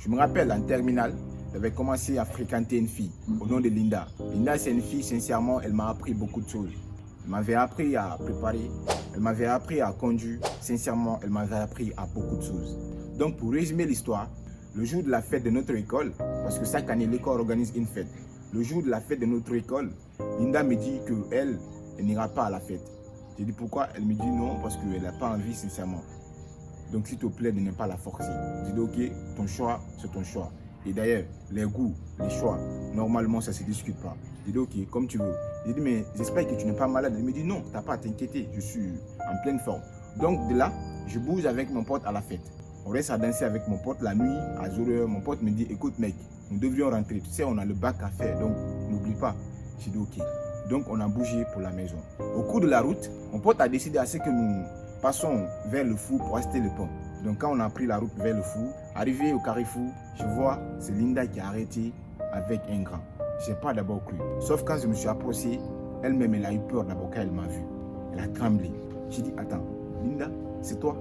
Je me rappelle, en terminale, j'avais commencé à fréquenter une fille au nom de Linda. Linda, c'est une fille, sincèrement, elle m'a appris beaucoup de choses. Elle m'avait appris à préparer, elle m'avait appris à conduire. Sincèrement, elle m'avait appris à beaucoup de choses. Donc, pour résumer l'histoire, le jour de la fête de notre école, parce que chaque année, l'école organise une fête. Le jour de la fête de notre école, Linda me dit qu'elle n'ira pas à la fête. J'ai dit pourquoi? Elle me dit non, parce qu'elle n'a pas envie, sincèrement. Donc, s'il te plaît, de ne pas la forcer. J'ai dit ok, ton choix, c'est ton choix. Et d'ailleurs, les goûts, les choix, normalement, ça ne se discute pas. J'ai dit ok, comme tu veux. J'ai dit mais j'espère que tu n'es pas malade. Elle me dit non, tu n'as pas à t'inquiéter, je suis en pleine forme. Donc, de là, je bouge avec mon pote à la fête. On reste à danser avec mon pote la nuit, à 0h. Mon pote me dit, écoute mec, nous devrions rentrer. Tu sais, on a le bac à faire, donc n'oublie pas. J'ai dit ok. Donc on a bougé pour la maison. Au cours de la route, mon pote a décidé à ce que nous passons vers le four pour acheter le pain. Donc quand on a pris la route vers le four, arrivé au carrefour, je vois, c'est Linda qui a arrêté avec un grand. Je n'ai pas d'abord cru. Sauf quand je me suis approché, elle-même, elle a eu peur d'abord quand elle m'a vu. Elle a tremblé. J'ai dit, attends, Linda, c'est toi?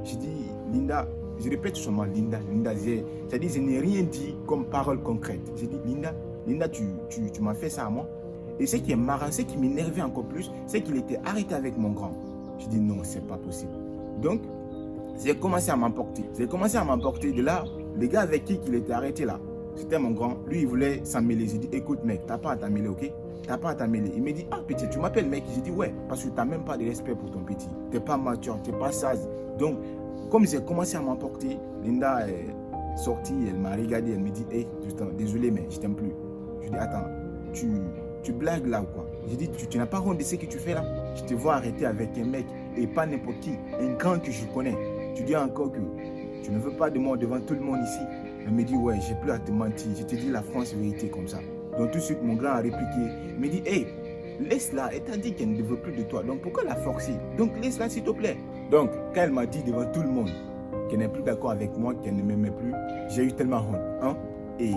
J'ai dit, Linda, je répète seulement Linda, c'est-à-dire je n'ai rien dit comme parole concrète. J'ai dit, Linda, tu m'as fait ça à moi. Et ce qui est marrant, ce qui m'énervait encore plus, c'est qu'il était arrêté avec mon grand. J'ai dit, non, c'est pas possible. Donc, j'ai commencé à m'emporter. De là, les gars avec qui il était arrêté là, c'était mon grand. Lui, il voulait s'en mêler. J'ai dit, écoute mec, t'as pas à t'en mêler, ok? T'as pas à t'en mêler. Il m'a dit, ah petit, tu m'appelles mec? J'ai dit, ouais, parce que t'as même pas de respect pour ton petit. T'es pas mature, t'es pas sage. Donc, comme j'ai commencé à m'emporter, Linda est sortie, elle m'a regardé, elle me dit, hey, désolé, mais je t'aime plus. Je dis, attends, tu blagues là ou quoi? J'ai dit, tu n'as pas honte de ce que tu fais là? Je te vois arrêter avec un mec et pas n'importe qui, un grand que je connais. Tu dis encore que tu ne veux pas de moi devant tout le monde ici. Elle me dit, ouais, j'ai plus à te mentir, je te dis la franche vérité comme ça. Donc tout de suite, mon grand a répliqué, il me dit, hey, laisse-la, elle t'a dit qu'elle ne veut plus de toi, donc pourquoi la forcer? Donc laisse-la s'il te plaît. Donc quand elle m'a dit devant tout le monde qu'elle n'est plus d'accord avec moi, qu'elle ne m'aimait plus, j'ai eu tellement honte, hein? Et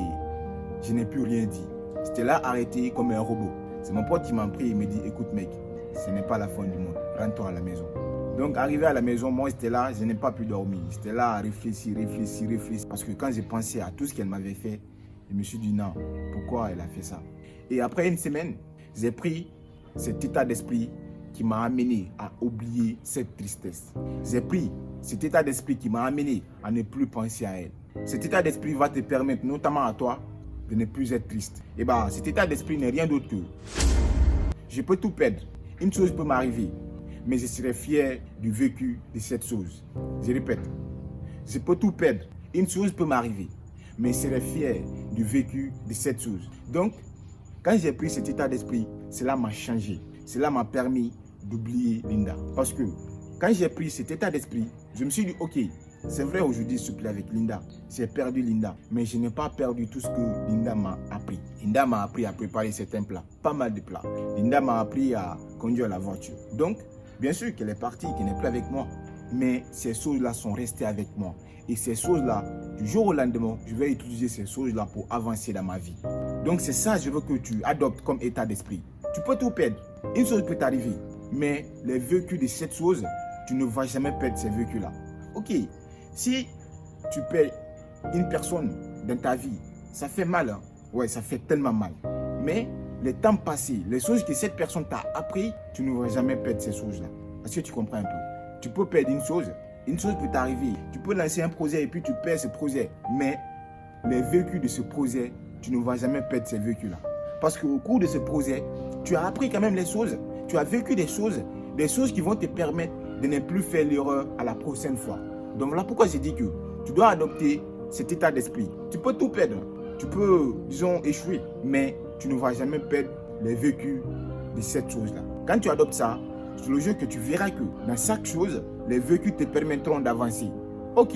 je n'ai plus rien dit. J'étais là arrêté comme un robot. C'est mon pote qui m'a pris et me dit, écoute mec, ce n'est pas la fin du monde, rentre-toi à la maison. Donc arrivé à la maison, moi j'étais là, je n'ai pas pu dormir. J'étais là à réfléchir. Parce que quand j'ai pensé à tout ce qu'elle m'avait fait, je me suis dit non, pourquoi elle a fait ça? Et après une semaine, j'ai pris cet état d'esprit qui m'a amené à oublier cette tristesse. J'ai pris cet état d'esprit qui m'a amené à ne plus penser à elle. Cet état d'esprit va te permettre, notamment à toi, de ne plus être triste. Et bien, cet état d'esprit n'est rien d'autre que je peux tout perdre. Une chose peut m'arriver, mais je serai fier du vécu de cette chose. Je répète, je peux tout perdre. Une chose peut m'arriver, mais je serai fier du vécu de cette chose. Donc, quand j'ai pris cet état d'esprit, cela m'a changé. Cela m'a permis d'oublier Linda. Parce que quand j'ai pris cet état d'esprit, je me suis dit, ok, c'est vrai aujourd'hui, je suis plus avec Linda. J'ai perdu Linda, mais je n'ai pas perdu tout ce que Linda m'a appris. Linda m'a appris à préparer certains plats, pas mal de plats. Linda m'a appris à conduire la voiture. Donc, bien sûr qu'elle est partie, qu'elle n'est plus avec moi. Mais ces choses-là sont restées avec moi. Et ces choses-là, du jour au lendemain, je vais utiliser ces choses-là pour avancer dans ma vie. Donc c'est ça que je veux que tu adoptes comme état d'esprit. Tu peux tout perdre. Une chose peut t'arriver. Mais les vécus de cette chose, tu ne vas jamais perdre ces vécus-là. Ok, si tu perds une personne dans ta vie, ça fait mal. Hein? Ouais, ça fait tellement mal. Mais les temps passés, les choses que cette personne t'a appris, tu ne vas jamais perdre ces choses-là. Est-ce que tu comprends un peu? Tu peux perdre une chose peut t'arriver. Tu peux lancer un projet et puis tu perds ce projet. Mais les vécus de ce projet, tu ne vas jamais perdre ces vécus-là. Parce qu'au cours de ce projet, tu as appris quand même les choses. Tu as vécu des choses qui vont te permettre de ne plus faire l'erreur à la prochaine fois. Donc voilà pourquoi j'ai dit que tu dois adopter cet état d'esprit. Tu peux tout perdre. Tu peux, disons, échouer. Mais tu ne vas jamais perdre les vécus de cette chose-là. Quand tu adoptes ça, je le jure que tu verras que dans chaque chose, les vécus te permettront d'avancer. Ok,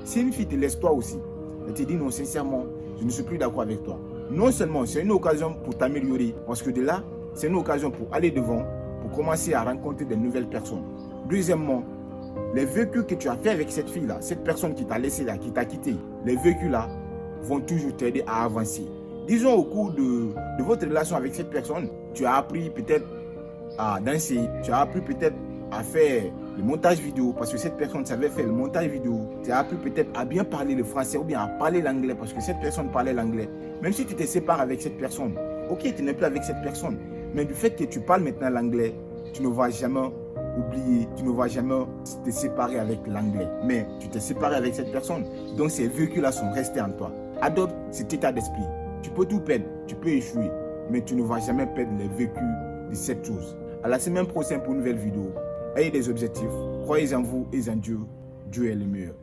si une fille te laisse toi aussi, elle te dit non, sincèrement, je ne suis plus d'accord avec toi. Non seulement c'est une occasion pour t'améliorer, parce que de là, c'est une occasion pour aller devant, pour commencer à rencontrer de nouvelles personnes. Deuxièmement, les vécus que tu as fait avec cette fille-là, cette personne qui t'a laissé là, qui t'a quitté, les vécus-là vont toujours t'aider à avancer. Disons au cours de votre relation avec cette personne, tu as appris peut-être à danser, tu as appris peut-être à faire le montage vidéo, parce que cette personne savait faire le montage vidéo, tu as appris peut-être à bien parler le français ou bien à parler l'anglais, parce que cette personne parlait l'anglais. Même si tu te sépares avec cette personne, ok, tu n'es plus avec cette personne, mais du fait que tu parles maintenant l'anglais, tu ne vas jamais oublier, tu ne vas jamais te séparer avec l'anglais. Mais tu t'es séparé avec cette personne, donc ces vécus-là sont restés en toi. Adopte cet état d'esprit. Tu peux tout perdre, tu peux échouer, mais tu ne vas jamais perdre les vécus de cette chose. À la semaine prochaine pour une nouvelle vidéo. Ayez des objectifs, croyez en vous et en Dieu. Dieu est le meilleur.